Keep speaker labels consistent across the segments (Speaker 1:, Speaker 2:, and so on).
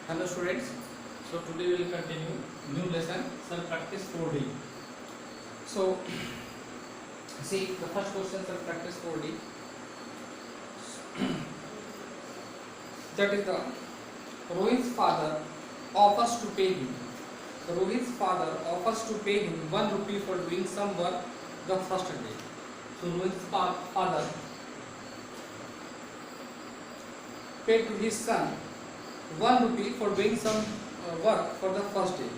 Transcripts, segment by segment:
Speaker 1: Hello students, so today we will continue new lesson, self practice 4D. So see the first question, self practice 4D, that is the Rohit's father offers to pay him. Rohit's father offers to pay him 1 rupee for doing some work the first day. So Rohit's father paid to his son 1 rupee for doing some work for the first day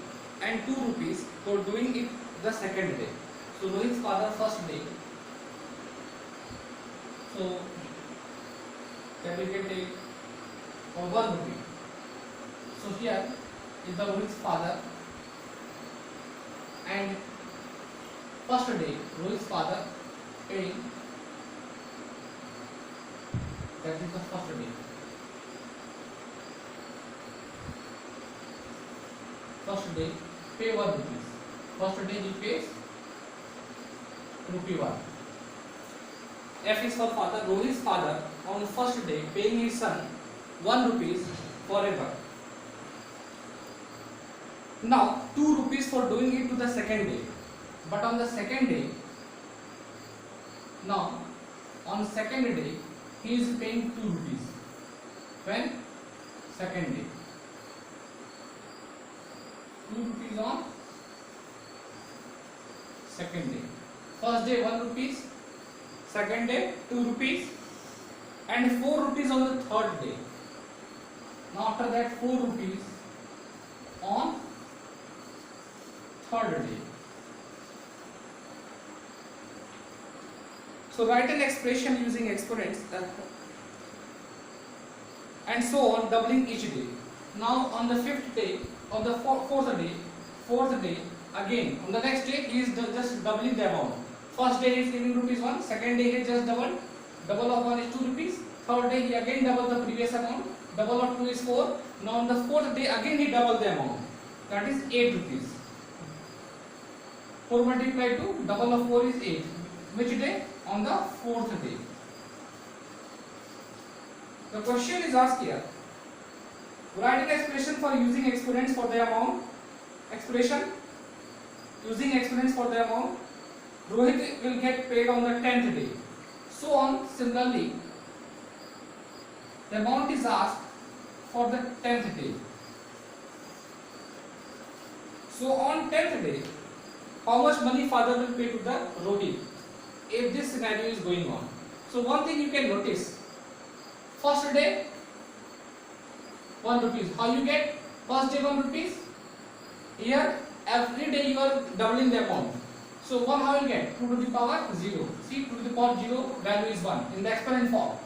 Speaker 1: and 2 rupees for doing it the second day. So Rohit's father first day, so that we can take 1 rupee. So here is the Rohit's father, and first day Rohit's father paying, that is the first day. First day pay 1 rupees. First day he pays rupee 1. F is for father. Rohit's father on first day paying his son 1 rupees forever. Now 2 rupees for doing it to the second day. But on the second day, now on second day he is paying 2 rupees. When? Second day. 2 rupees on second day. First day 1 rupees, second day 2 rupees, and 4 rupees on the third day. Now after that 4 rupees on third day. So write an expression using exponents and so on, doubling each day. Now on the fifth day, on the fourth day, again on the next day he is just doubling the amount. First day he is giving rupees 1, second day he just double of 1 is 2 rupees, third day he again double the previous amount, double of 2 is 4. Now on the fourth day again he double the amount, that is 8 rupees. 4 multiplied 2, double of 4 is 8. Which day? On the fourth day. The question is asked here. Write an expression for using exponents for the amount. Expression using exponents for the amount. Rohit will get paid on the 10th day. So on. Similarly, the amount is asked for the 10th day. So on 10th day, how much money father will pay to the Rohit if this scenario is going on? So one thing you can notice. First day 1 rupees. How you get? First day 1 rupees. Here every day you are doubling the amount. So 1 how you get? 2 to the power 0. See, 2 to the power 0 value is 1 in the exponent form.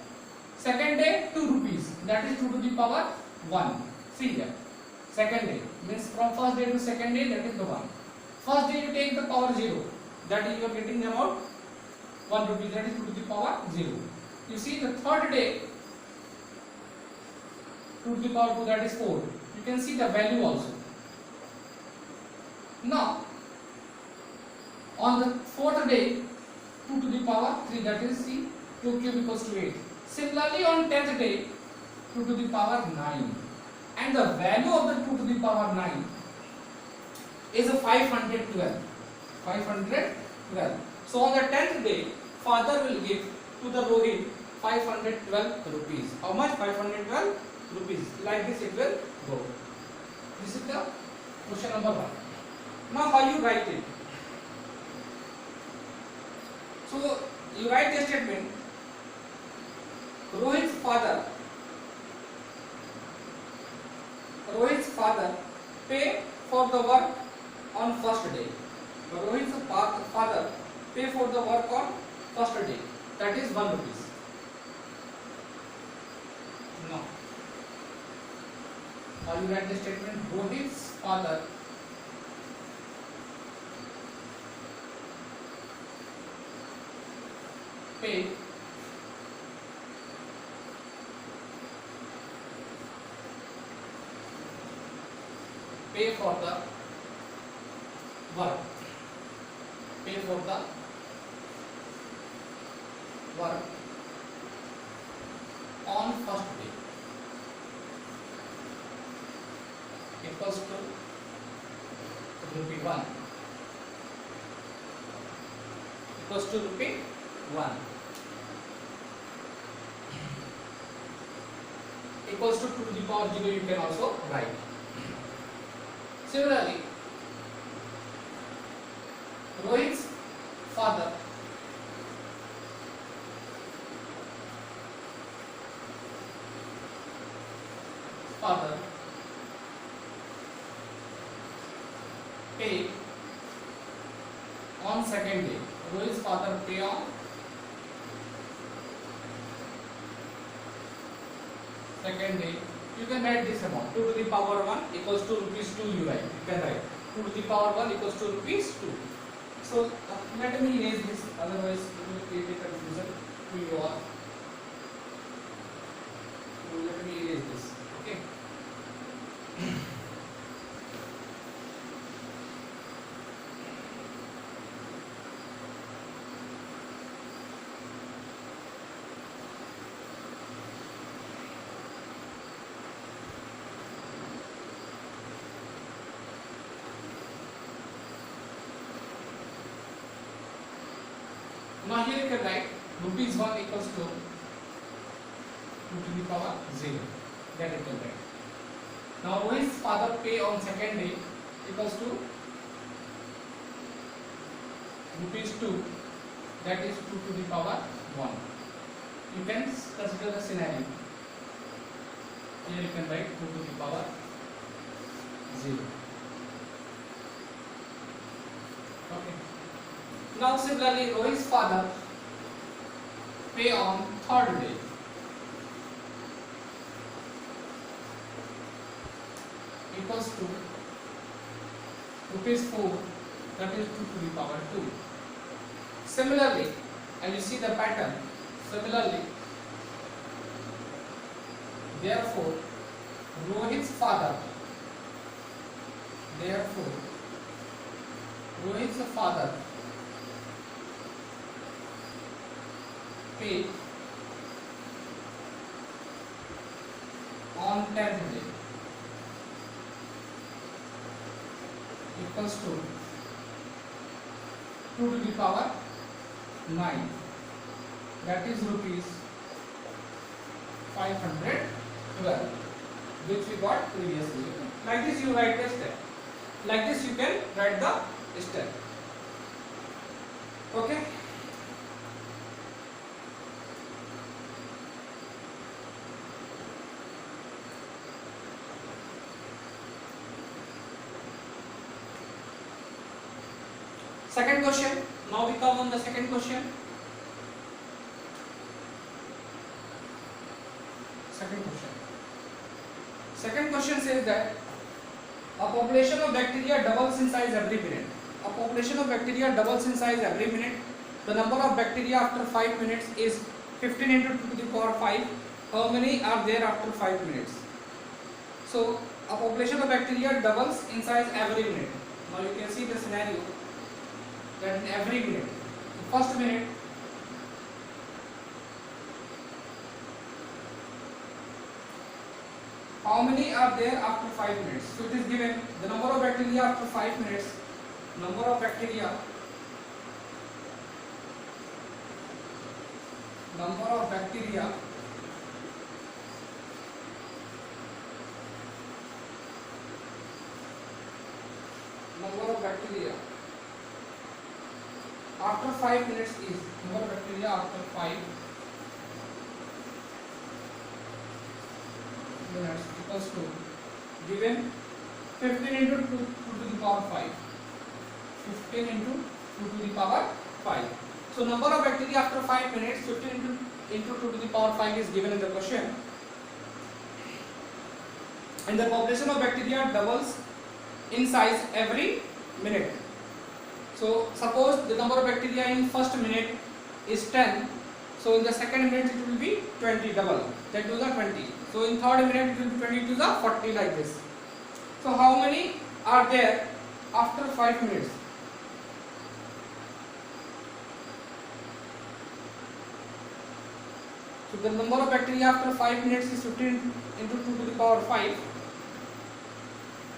Speaker 1: Second day 2 rupees. That is 2 to the power 1. See here. Second day means from first day to second day, that is the 1. First day you take the power 0. That is you are getting the amount 1 rupee. That is 2 to the power 0. You see the third day 2 to the power 2, that is 4. You can see the value also. Now on the fourth day 2 to the power 3, that is see 2 cube equals to 8. Similarly on 10th day 2 to the power 9, and the value of the 2 to the power 9 is a 512. 512. So on the 10th day father will give to the Rohit 512 rupees. How much? 512 rupees. Like this it will go. This is the question number 1. Now how you write it? So you write the statement. Rohit's father pay for the work on first day. Rohit's father pay for the work on first day. That is 1 rupees. Now how you write the statement? Rohit's father pay for the work. Pay for the work on first day. equals to rupee 1 equals to rupee 1 equals to 2 to the power 0 you can also write. Similarly, Rohit's father pay on second day. Rohit's father pay on second day. You can write this amount 2 to the power 1 equals to rupees 2 you write. You can write 2 to the power 1 equals to rupees 2. So let me erase this, otherwise it will create a confusion to you all. So let me erase this. Okay. Now here you can write rupees 1 equals to 2 to the power 0. That you can write. Now Rohit's father pay on second day equals to rupees 2. That is 2 to the power 1. You can consider the scenario. Here you can write 2 to the power 0. Okay. Now similarly, Rohit's father pay on third day equals to rupees 4, that is 2 to the power 2. Similarly, and you see the pattern, similarly, therefore, Rohit's father pay on 10th day equals to 2 to the power 9, that is rupees 512, which we got previously. Like this you write the step. Like this you can write the step. Okay. Second question. Now we come on the second question. Second question says that a population of bacteria doubles in size every minute. A population of bacteria doubles in size every minute. The number of bacteria after 5 minutes is 15 into 2 to the power 5. How many are there after 5 minutes? So a population of bacteria doubles in size every minute. Now you can see the scenario that in every minute, the first minute, how many are there after 5 minutes? So it is given the number of bacteria after 5 minutes, number of bacteria after 5 minutes is number of bacteria after 5 minutes equals to given 15 into 2 to the power 5. 15 into 2 to the power 5. So number of bacteria after 5 minutes, 15 into 2 to the power 5 is given in the question. And the population of bacteria doubles in size every minute. So suppose the number of bacteria in first minute is 10. So in the second minute it will be 20, double. 10 to the 20. So in third minute it will be 20 to the 40, like this. So how many are there after 5 minutes? So the number of bacteria after 5 minutes is 15 into 2 to the power 5.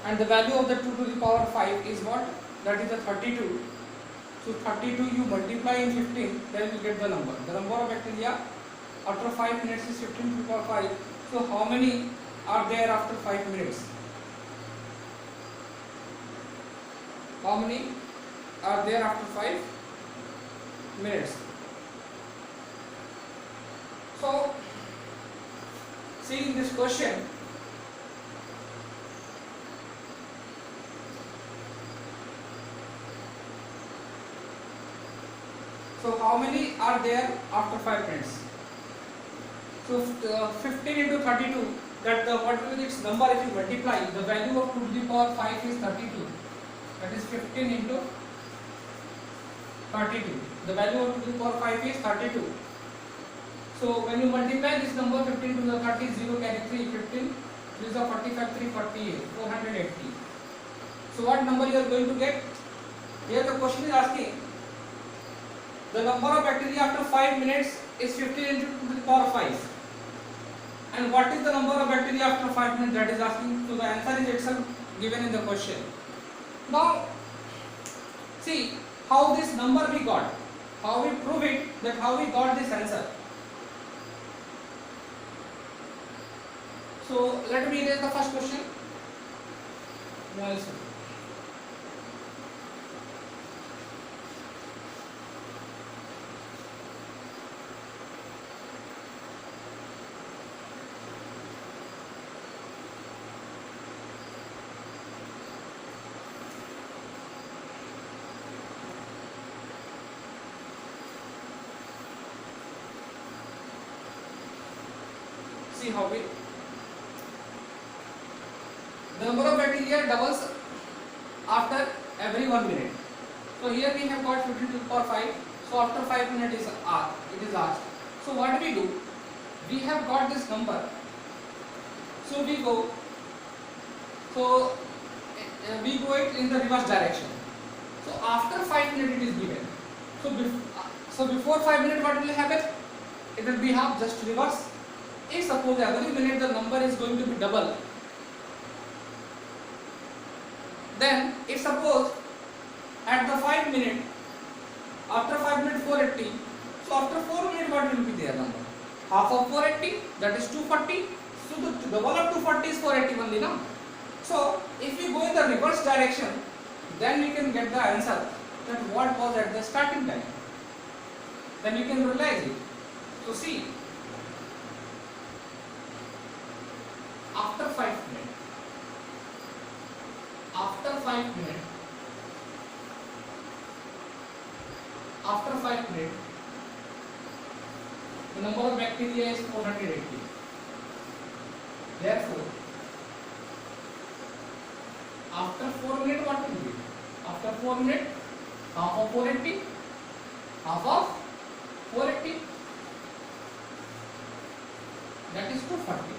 Speaker 1: and the value of the 2 to the power 5 is what? That is the 32. So 32 you multiply in 15, then you get the number. The number of bacteria after 5 minutes is 15 to the power 5. So how many are there after 5 minutes? How many are there after 5 minutes? So see in this question, so how many are there after 5 minutes? So 15 into 32, that the what will be its number if you multiply? The value of 2 to the power 5 is 32. That is 15 into 32. The value of 2 to the power 5 is 32. So when you multiply this number 15 to the 30, 0 carry 3, 15, 3 is 45, 3, 48, 480. So what number you are going to get? Here the question is asking, the number of bacteria after 5 minutes is 15 into 2 to the power 5. And what is the number of bacteria after 5 minutes? That is asking. So the answer is itself given in the question. Now, see how this number we got. How we prove it, that how we got this answer. So let me raise the first question. Yes. See how we, the number of bacteria doubles after every 1 minute. So here we have got 15 to the power 5. So after 5 minutes it is asked. So what we do? We have got this number. So we go. So we go it in the reverse direction. So after 5 minutes it is given. So before 5 minutes what will happen? It will be half, just reverse. If suppose every minute the number is going to be double, then if suppose at the 5 minute, after 5 minutes 480, so after 4 minutes what will be their number? Half of 480, that is 240. So the double of 240 is 480 only now. So if we go in the reverse direction, then we can get the answer that what was at the starting time. Then you can realize it. So see, after 5 minutes, after 5 minutes, the number of bacteria is 480. Therefore, after 4 minutes what will be? After 4 minutes, half of 480, half of 480, that is 240.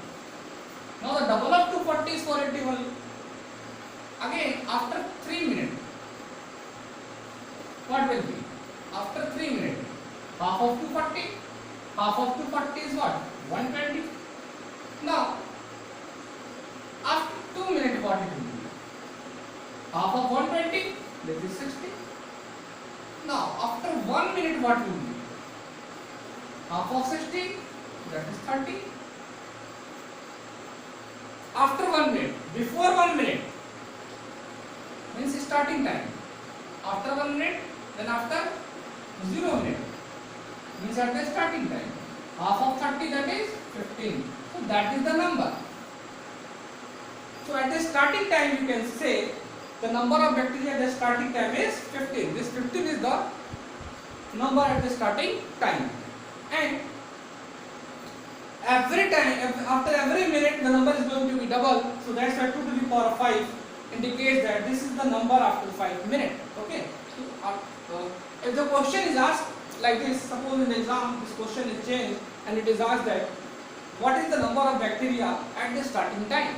Speaker 1: Now the double of 240 is 480 only. Again, after 3 minutes, what will be? After 3 minutes, half of 240, half of 240 is what? 120. Now, after 2 minutes, what it will be? Half of 120, that is 60. Now, after 1 minute, what will be? Half of 60, that is 30. After 1 minute, before 1 minute, means starting time. After 1 minute, then after 0 minute, means at the starting time. Half of 30, that is 15. So that is the number. So at the starting time you can say the number of bacteria at the starting time is 15. This 15 is the number at the starting time. And every time, after every minute the number is going to be double. So that's why 2 to the power 5 indicates that this is the number after 5 minutes. Okay. So if the question is asked like this, suppose in the exam this question is changed and it is asked that what is the number of bacteria at the starting time?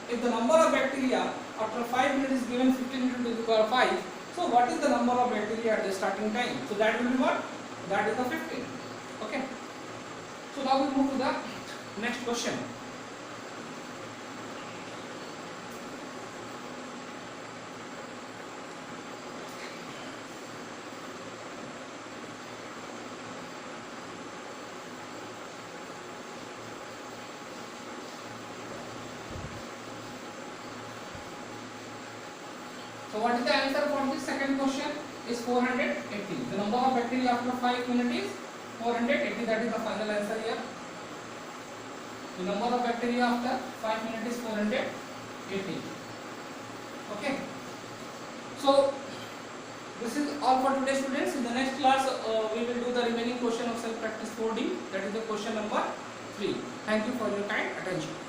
Speaker 1: If the number of bacteria after 5 minutes is given 15 into the power 5, so what is the number of bacteria at the starting time? So that will be what? That is the 15. Okay. So now we move to the next question. So what is the answer for the second question? Is 480. The number of bacteria after 5 minutes is 480. That is the final answer here. The number of bacteria after 5 minutes is 480. Okay. So this is all for today, students. In the next class, we will do the remaining question of self practice 4D. That is the question number 3. Thank you for your kind attention.